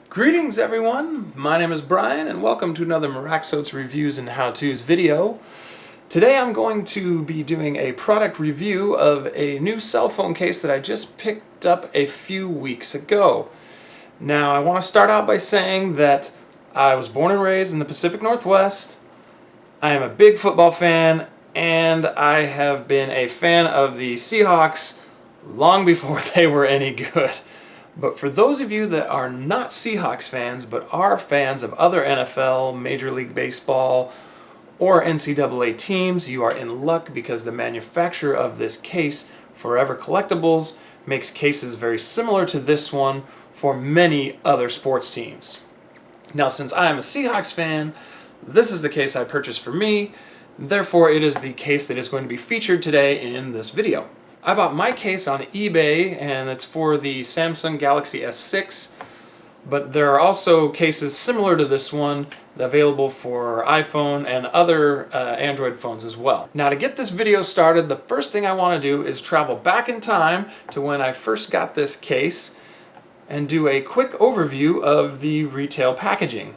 Greetings everyone, my name is Brian and welcome to another Maraxotes Reviews and How-Tos video. Today I'm going to be doing a product review of a new cell phone case that I just picked up a few weeks ago. Now I want to start out by saying that I was born and raised in the Pacific Northwest. I am a big football fan and I have been a fan of the Seahawks long before they were any good. But for those of you that are not Seahawks fans, but are fans of other NFL, Major League Baseball, or NCAA teams, you are in luck because the manufacturer of this case, Forever Collectibles, makes cases very similar to this one for many other sports teams. Now, since I am a Seahawks fan, this is the case I purchased for me. Therefore, it is the case that is going to be featured today in this video. I bought my case on eBay, and it's for the Samsung Galaxy S6, but there are also cases similar to this one available for iPhone and other Android phones as well. Now, to get this video started, the first thing I want to do is travel back in time to when I first got this case and do a quick overview of the retail packaging.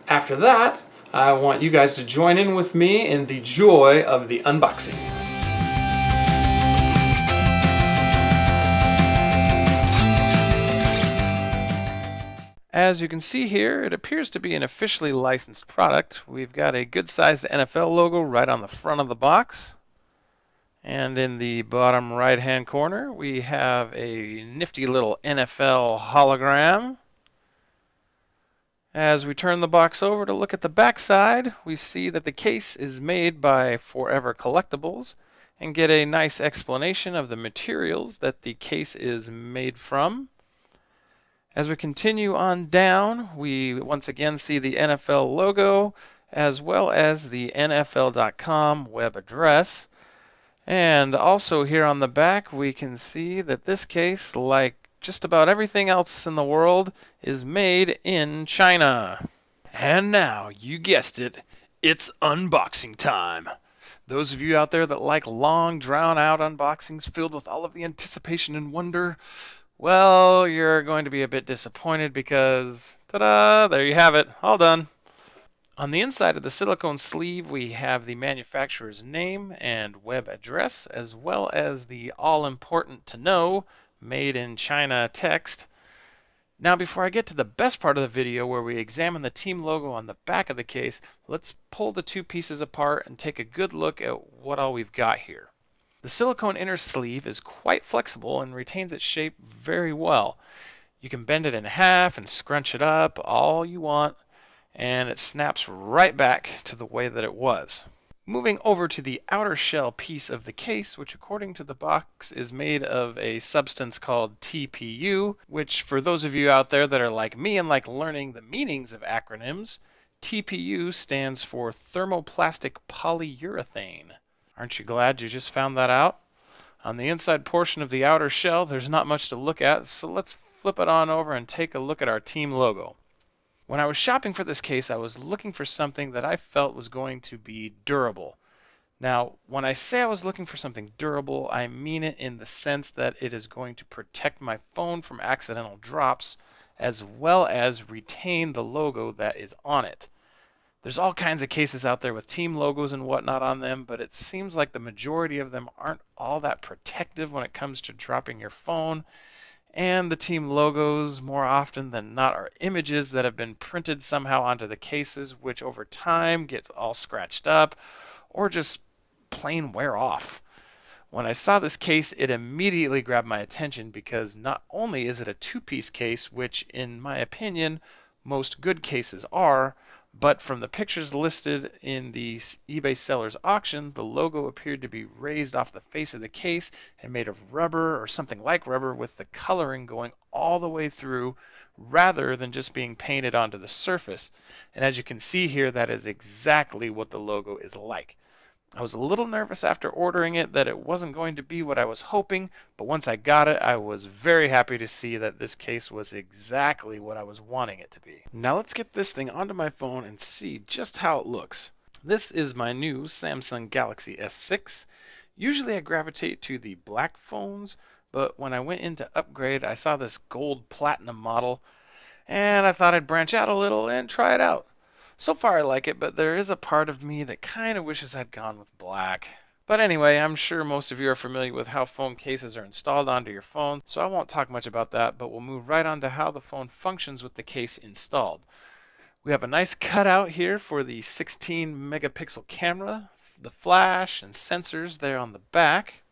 After that, I want you guys to join in with me in the joy of the unboxing. As you can see here, it appears to be an officially licensed product. We've got a good-sized NFL logo right on the front of the box. And in the bottom right-hand corner, we have a nifty little NFL hologram. As we turn the box over to look at the back side, we see that the case is made by Forever Collectibles and get a nice explanation of the materials that the case is made from. As we continue on down, we once again see the NFL logo as well as the NFL.com web address. And also here on the back, we can see that this case, like just about everything else in the world, is made in China. And now, you guessed it, it's unboxing time. Those of you out there that like long, drawn-out unboxings filled with all of the anticipation and wonder, well, you're going to be a bit disappointed because, ta-da, there you have it, all done. On the inside of the silicone sleeve, we have the manufacturer's name and web address, as well as the all-important to know, made in China text. Now, before I get to the best part of the video where we examine the team logo on the back of the case, let's pull the two pieces apart and take a good look at what all we've got here. The silicone inner sleeve is quite flexible and retains its shape very well. You can bend it in half and scrunch it up all you want, and it snaps right back to the way that it was. Moving over to the outer shell piece of the case, which according to the box is made of a substance called TPU, which for those of you out there that are like me and like learning the meanings of acronyms, TPU stands for thermoplastic polyurethane. Aren't you glad you just found that out? On the inside portion of the outer shell, there's not much to look at, so let's flip it on over and take a look at our team logo. When I was shopping for this case, I was looking for something that I felt was going to be durable. Now, when I say I was looking for something durable, I mean it in the sense that it is going to protect my phone from accidental drops, as well as retain the logo that is on it. There's all kinds of cases out there with team logos and whatnot on them, but it seems like the majority of them aren't all that protective when it comes to dropping your phone. And the team logos, more often than not, are images that have been printed somehow onto the cases, which over time get all scratched up or just plain wear off. When I saw this case, it immediately grabbed my attention because not only is it a two-piece case, which in my opinion most good cases are, but from the pictures listed in the eBay seller's auction, the logo appeared to be raised off the face of the case and made of rubber or something like rubber with the coloring going all the way through rather than just being painted onto the surface. And as you can see here, that is exactly what the logo is like. I was a little nervous after ordering it that it wasn't going to be what I was hoping, but once I got it, I was very happy to see that this case was exactly what I was wanting it to be. Now let's get this thing onto my phone and see just how it looks. This is my new Samsung Galaxy S6. Usually I gravitate to the black phones, but when I went in to upgrade, I saw this gold platinum model, and I thought I'd branch out a little and try it out. So far I like it, but there is a part of me that kind of wishes I'd gone with black. But anyway, I'm sure most of you are familiar with how phone cases are installed onto your phone, so I won't talk much about that, but we'll move right on to how the phone functions with the case installed. We have a nice cutout here for the 16 megapixel camera, the flash and sensors there on the back.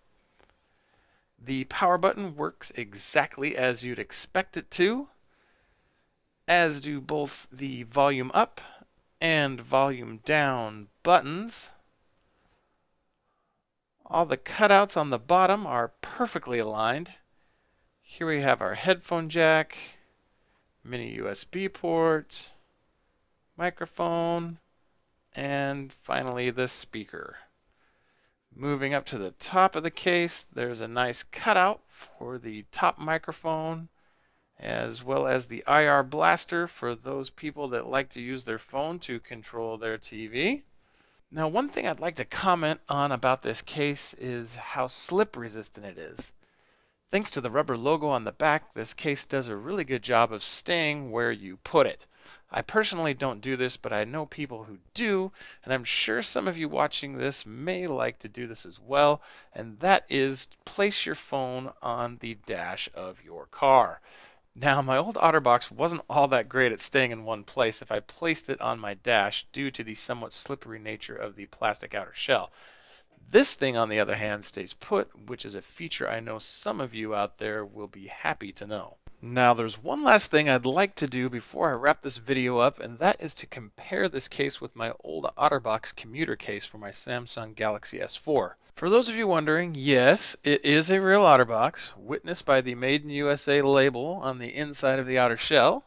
The power button works exactly as you'd expect it to, as do both the volume up and volume down buttons. All the cutouts on the bottom are perfectly aligned. Here we have our headphone jack, mini USB port, microphone, and finally the speaker. Moving up to the top of the case, there's a nice cutout for the top microphone, as well as the IR blaster for those people that like to use their phone to control their TV. Now, one thing I'd like to comment on about this case is how slip resistant it is. Thanks to the rubber logo on the back, this case does a really good job of staying where you put it. I personally don't do this, but I know people who do, and I'm sure some of you watching this may like to do this as well, and that is place your phone on the dash of your car. Now, my old OtterBox wasn't all that great at staying in one place if I placed it on my dash due to the somewhat slippery nature of the plastic outer shell. This thing, on the other hand, stays put, which is a feature I know some of you out there will be happy to know. Now, there's one last thing I'd like to do before I wrap this video up, and that is to compare this case with my old OtterBox commuter case for my Samsung Galaxy S4. For those of you wondering, yes, it is a real OtterBox, witnessed by the Made in USA label on the inside of the outer shell.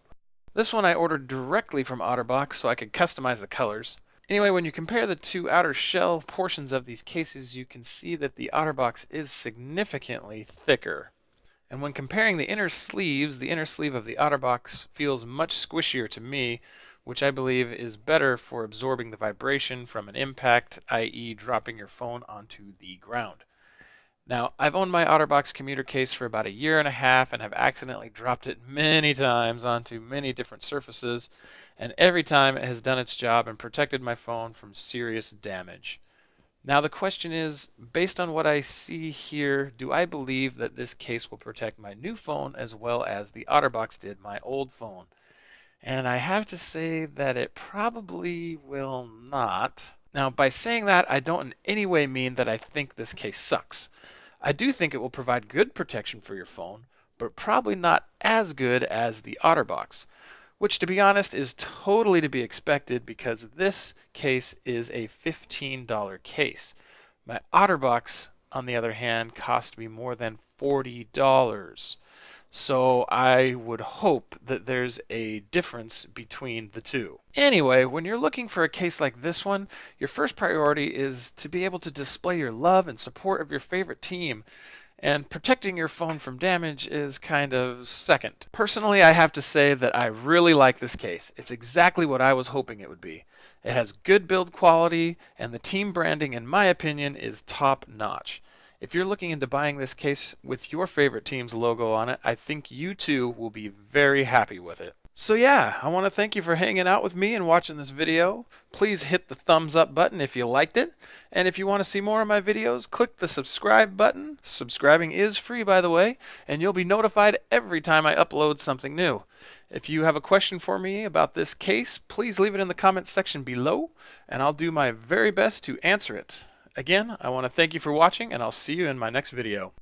This one I ordered directly from OtterBox so I could customize the colors. Anyway, when you compare the two outer shell portions of these cases, you can see that the OtterBox is significantly thicker. And when comparing the inner sleeves, the inner sleeve of the OtterBox feels much squishier to me, which I believe is better for absorbing the vibration from an impact, i.e. dropping your phone onto the ground. Now, I've owned my OtterBox commuter case for about a year and a half and have accidentally dropped it many times onto many different surfaces, and every time it has done its job and protected my phone from serious damage. Now the question is, based on what I see here, do I believe that this case will protect my new phone as well as the OtterBox did my old phone? And I have to say that it probably will not. Now, by saying that, I don't in any way mean that I think this case sucks. I do think it will provide good protection for your phone, but probably not as good as the OtterBox, which to be honest is totally to be expected because this case is a $15 case. My OtterBox, on the other hand, cost me more than $40. So I would hope that there's a difference between the two. Anyway, when you're looking for a case like this one, your first priority is to be able to display your love and support of your favorite team. And protecting your phone from damage is kind of second. Personally, I have to say that I really like this case. It's exactly what I was hoping it would be. It has good build quality, and the team branding, in my opinion, is top notch. If you're looking into buying this case with your favorite team's logo on it, I think you too will be very happy with it. So yeah, I want to thank you for hanging out with me and watching this video. Please hit the thumbs up button if you liked it. And if you want to see more of my videos, click the subscribe button. Subscribing is free, by the way, and you'll be notified every time I upload something new. If you have a question for me about this case, please leave it in the comments section below, and I'll do my very best to answer it. Again, I want to thank you for watching, and I'll see you in my next video.